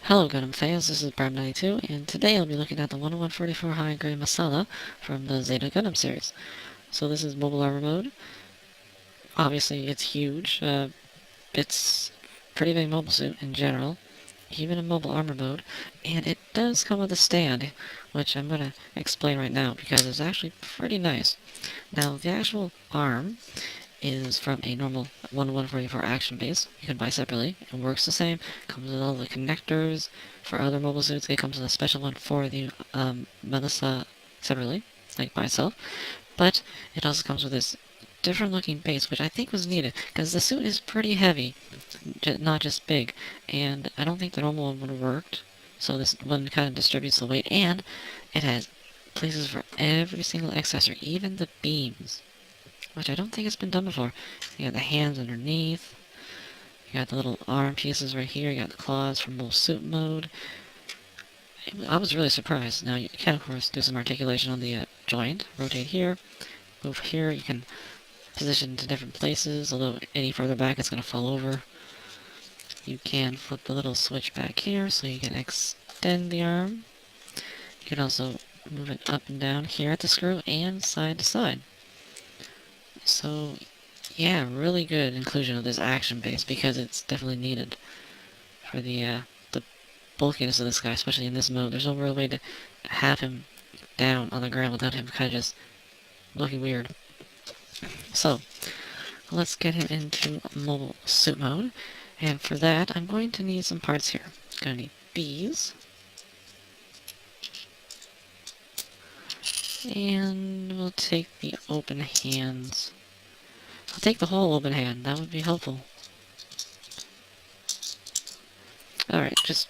Hello Gundam fans, this is Bandai 2, and today I'll be looking at the 10144 high grade Messala from the Zeta Gundam series. So this is mobile armor mode. Obviously it's huge, it's pretty big mobile suit in general, even in mobile armor mode, and it does come with a stand, which I'm going to explain right now because it's actually pretty nice. Now the actual arm is from a normal 144 action base. You can buy separately. It works the same. Comes with all the connectors for other mobile suits. It comes with a special one for the Messala separately, like by itself. But it also comes with this different looking base, which I think was needed, because the suit is pretty heavy, not just big, and I don't think the normal one would have worked. So this one kind of distributes the weight, and it has places for every single accessory, even the beams, which I don't think has been done before. You got the hands underneath, you got the little arm pieces right here, you got the claws from full suit mode. I was really surprised. Now you can of course do some articulation on the joint, rotate here, move here, you can position to different places, although any further back it's going to fall over. You can flip the little switch back here so you can extend the arm. You can also move it up and down here at the screw and side to side. So yeah, really good inclusion of this action base because it's definitely needed for the bulkiness of this guy, especially in this mode. There's no real way to have him down on the ground without him kind of just looking weird. So, let's get him into mobile suit mode, and for that, I'm going to need some parts here. I'm going to need these, and we'll take the open hands. I'll take the whole open hand, that would be helpful. Alright, just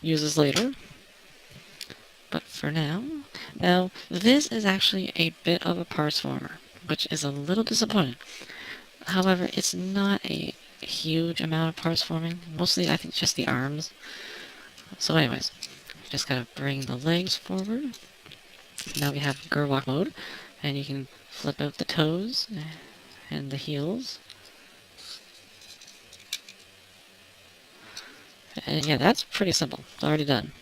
use this later. But for now, this is actually a bit of a parts former, which is a little disappointing. However, it's not a huge amount of parts forming. Mostly, I think, just the arms. So anyways, just gotta bring the legs forward. Now we have Gerwalk mode, and you can flip out the toes and the heels. And yeah, that's pretty simple. It's already done.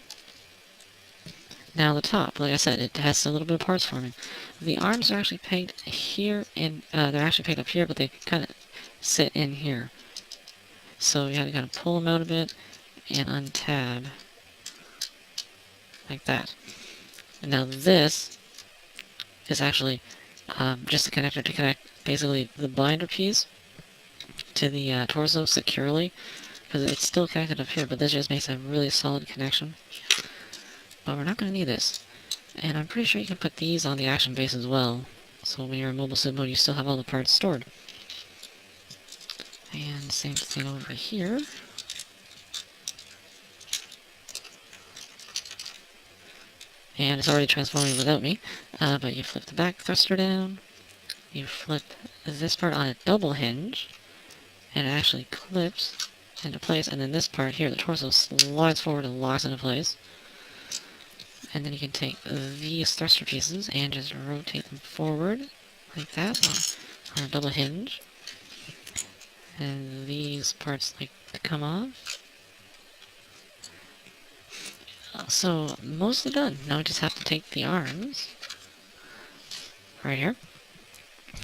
Now the top, like I said, it has a little bit of parts forming. The arms are actually pegged here, and they're actually pegged up here, but they kind of sit in here. So you have to kind of pull them out a bit and untab, like that. And now this is actually just a connector to connect basically the binder piece to the torso securely, because it's still connected up here, but this just makes a really solid connection. But we're not going to need this. And I'm pretty sure you can put these on the action base as well, so when you're in mobile suit mode you still have all the parts stored. And same thing over here. And it's already transforming without me, but you flip the back thruster down, you flip this part on a double hinge, and it actually clips into place, and then this part here, the torso, slides forward and locks into place. And then you can take these thruster pieces and just rotate them forward, like that, on a double hinge. And these parts like to come off. So, mostly done. Now we just have to take the arms, right here,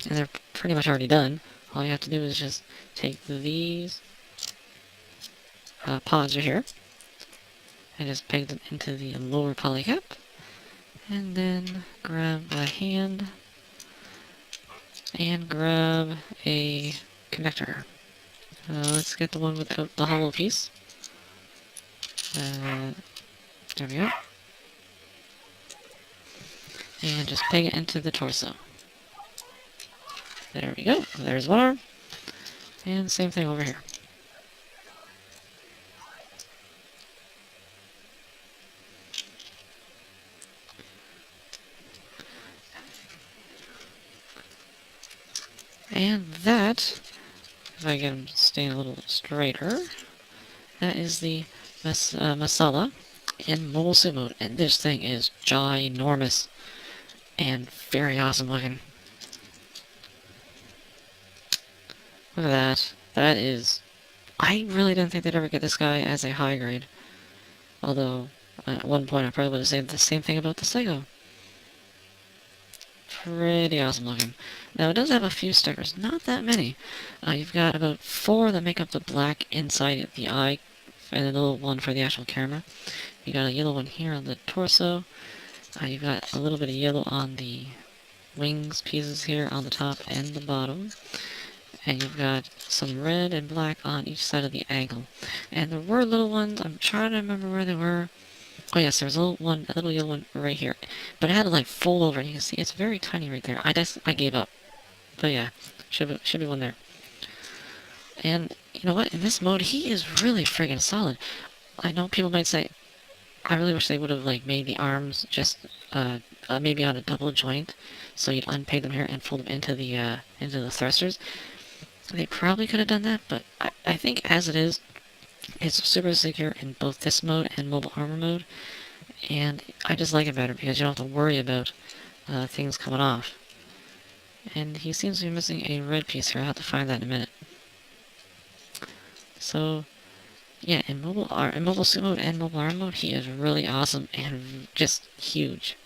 and they're pretty much already done. All you have to do is just take these pods right here, and just peg them into the lower polycap, and then grab a hand, and grab a connector. Let's get the one without the hollow piece. There we go. And just peg it into the torso. There we go. There's one arm. And same thing over here. And that, if I get him staying a little straighter, that is the Messala in mobile suit mode, and this thing is ginormous and very awesome looking. Look at that. That is... I really didn't think they'd ever get this guy as a high grade. Although, at one point I probably would have said the same thing about the Sego. Pretty awesome looking. Now, it does have a few stickers, not that many. You've got about 4 that make up the black inside the eye, and a little one for the actual camera. You got a yellow one here on the torso. You've got a little bit of yellow on the wings pieces here on the top and the bottom. And you've got some red and black on each side of the ankle. And there were little ones, I'm trying to remember where they were. Oh yes, there's a little yellow one right here. But it had to like fold over, and you can see it's very tiny right there. I gave up. But yeah, should be one there. And you know what? In this mode, he is really friggin' solid. I know people might say, I really wish they would have like made the arms just maybe on a double joint, so you'd unpeg them here and fold them into the thrusters. They probably could have done that, but I think as it is, it's super secure in both this mode and mobile armor mode, and I just like it better because you don't have to worry about things coming off. And he seems to be missing a red piece here. I'll have to find that in a minute. So, yeah, in mobile suit mode and mobile armor mode, he is really awesome and just huge.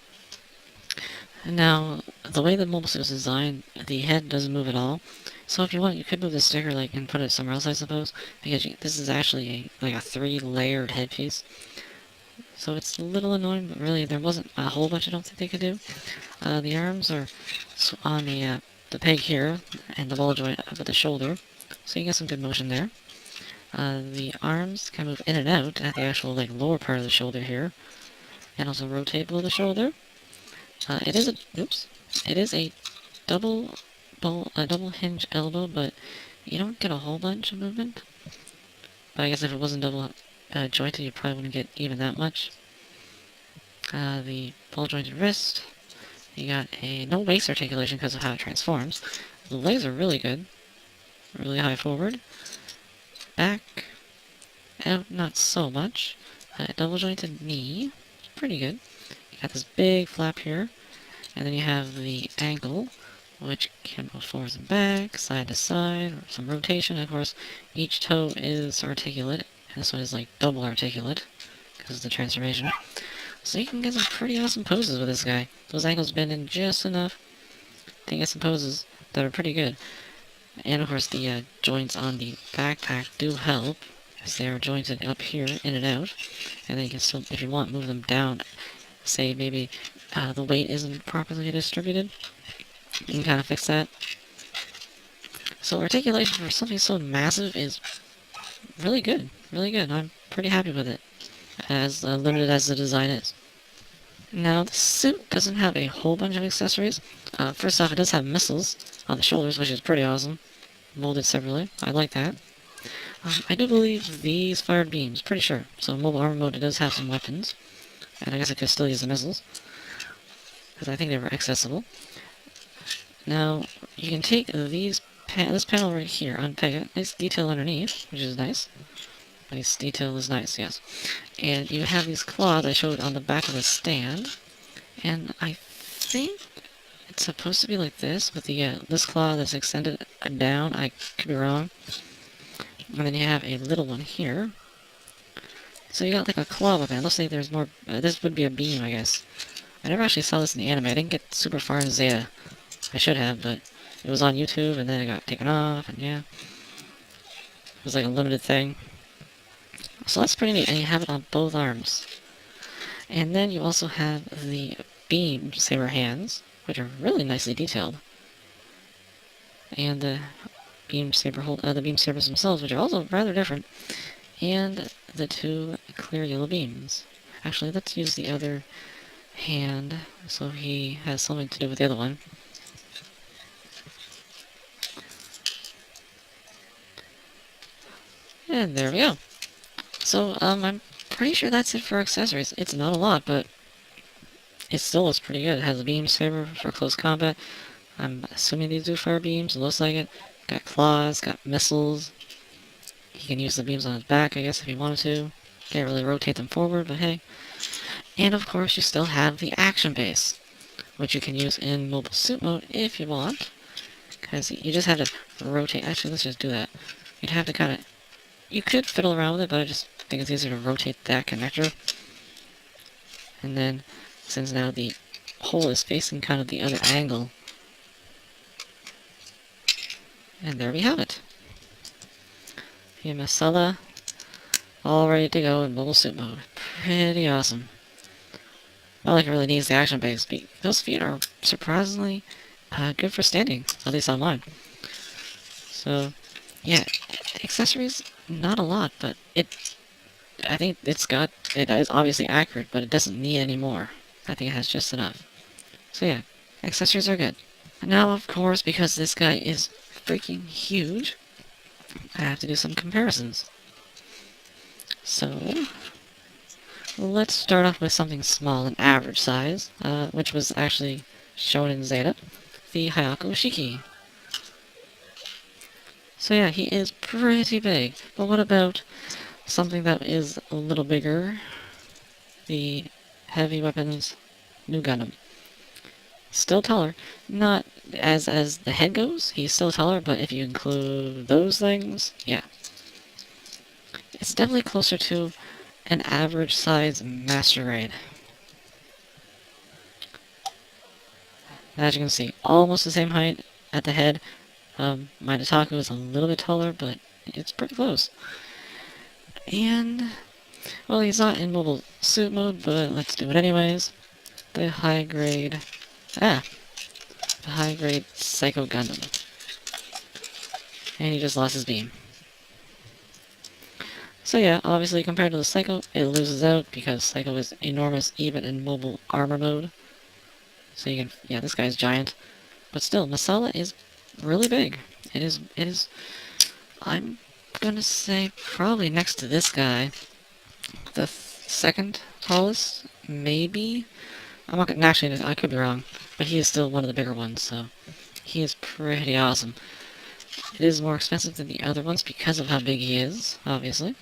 Now, the way the mobile suit is designed, the head doesn't move at all. So if you want, you could move the sticker like and put it somewhere else, I suppose, because this is actually like a 3-layered headpiece. So it's a little annoying, but really there wasn't a whole bunch I don't think they could do. The arms are on the peg here, and the ball joint up at the shoulder, so you get some good motion there. The arms can move in and out at the actual like lower part of the shoulder here, and also rotate below the shoulder. It is a double hinge elbow, but you don't get a whole bunch of movement. But I guess if it wasn't double jointed, you probably wouldn't get even that much. The ball jointed wrist. You got no waist articulation because of how it transforms. The legs are really good, really high forward. Back, out not so much. Double jointed knee, pretty good. You got this big flap here, and then you have the ankle, which can go forwards and back, side to side, or some rotation. Of course, each toe is articulate, and this one is like double articulate because of the transformation. So you can get some pretty awesome poses with this guy. Those ankles bend in just enough to get some poses that are pretty good. And of course, the joints on the backpack do help, as they are jointed up here, in and out. And then you can still, if you want, move them down. Say maybe the weight isn't properly distributed. You can kind of fix that. So articulation for something so massive is really good. Really good. I'm pretty happy with it, as limited as the design is. Now, the suit doesn't have a whole bunch of accessories. First off, it does have missiles on the shoulders, which is pretty awesome. Molded separately. I like that. I do believe these fired beams, pretty sure. So in mobile armor mode, it does have some weapons. And I guess I could still use the missiles, because I think they were accessible. Now, you can take this panel right here, unpeg it. Nice detail underneath, which is nice. Nice detail is nice, yes. And you have these claws I showed on the back of the stand. And I think it's supposed to be like this, with the this claw that's extended down. I could be wrong. And then you have a little one here. So you got like a claw weapon. Looks like there's more. This would be a beam, I guess. I never actually saw this in the anime. I didn't get super far in Zeta. I should have, but it was on YouTube, and then it got taken off, and yeah. It was like a limited thing. So that's pretty neat, and you have it on both arms. And then you also have the beam saber hands, which are really nicely detailed. And the beam sabers themselves, which are also rather different. And the 2 clear yellow beams. Actually, let's use the other hand, so he has something to do with the other one. And there we go. So, I'm pretty sure that's it for accessories. It's not a lot, but it still looks pretty good. It has a beam saber for close combat. I'm assuming these do fire beams. It looks like it. Got claws, got missiles. He can use the beams on his back, I guess, if he wanted to. Can't really rotate them forward, but hey. And of course, you still have the action base, which you can use in mobile suit mode if you want. Because you just have to rotate. Actually, let's just do that. You'd have to kind of you could fiddle around with it, but I just think it's easier to rotate that connector. And then, since now the hole is facing kind of the other angle, and there we have it. The Messala, all ready to go in mobile suit mode. Pretty awesome. Not like it really needs the action base. Those feet are surprisingly good for standing, at least on mine. So, yeah, accessories, not a lot, but I think it is obviously accurate, but it doesn't need any more. I think it has just enough. So yeah, accessories are good. And now, of course, because this guy is freaking huge, I have to do some comparisons. So, let's start off with something small and average size, which was actually shown in Zeta, the HGUC. So yeah, he is pretty big. But what about something that is a little bigger? The Heavy Weapons New Gundam. Still taller. Not as the head goes, he's still taller, but if you include those things, yeah. It's definitely closer to an average size Master Raid. As you can see, almost the same height at the head. My Nataku is a little bit taller, but it's pretty close. And, well, he's not in mobile suit mode, but let's do it anyways. The high grade Psycho Gundam. And he just lost his beam. So yeah, obviously compared to the Psycho, it loses out because Psycho is enormous even in mobile armor mode. So you can, yeah, this guy's giant. But still, Messala is really big. It is, I'm gonna say probably next to this guy, the second tallest, maybe? I'm not gonna, actually, I could be wrong, but he is still one of the bigger ones, so he is pretty awesome. It is more expensive than the other ones because of how big he is, obviously.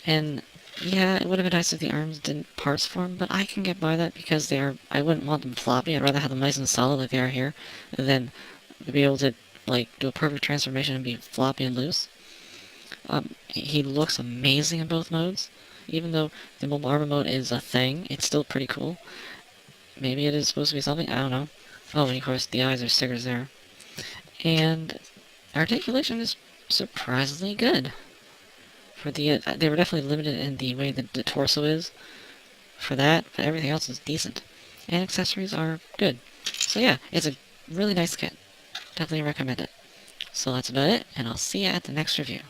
And yeah, it would have been nice if the arms didn't parts form, but I can get by that because they are, I wouldn't want them floppy. I'd rather have them nice and solid like they are here than be able to, like, do a perfect transformation and be floppy and loose. He looks amazing in both modes. Even though the mobile armor mode is a thing, it's still pretty cool. Maybe it is supposed to be something, I don't know. Oh, and of course the eyes are stickers there. And articulation is surprisingly good. For the, they were definitely limited in the way that the torso is for that, but everything else is decent. And accessories are good. So yeah, it's a really nice kit. Definitely recommend it. So that's about it, and I'll see you at the next review.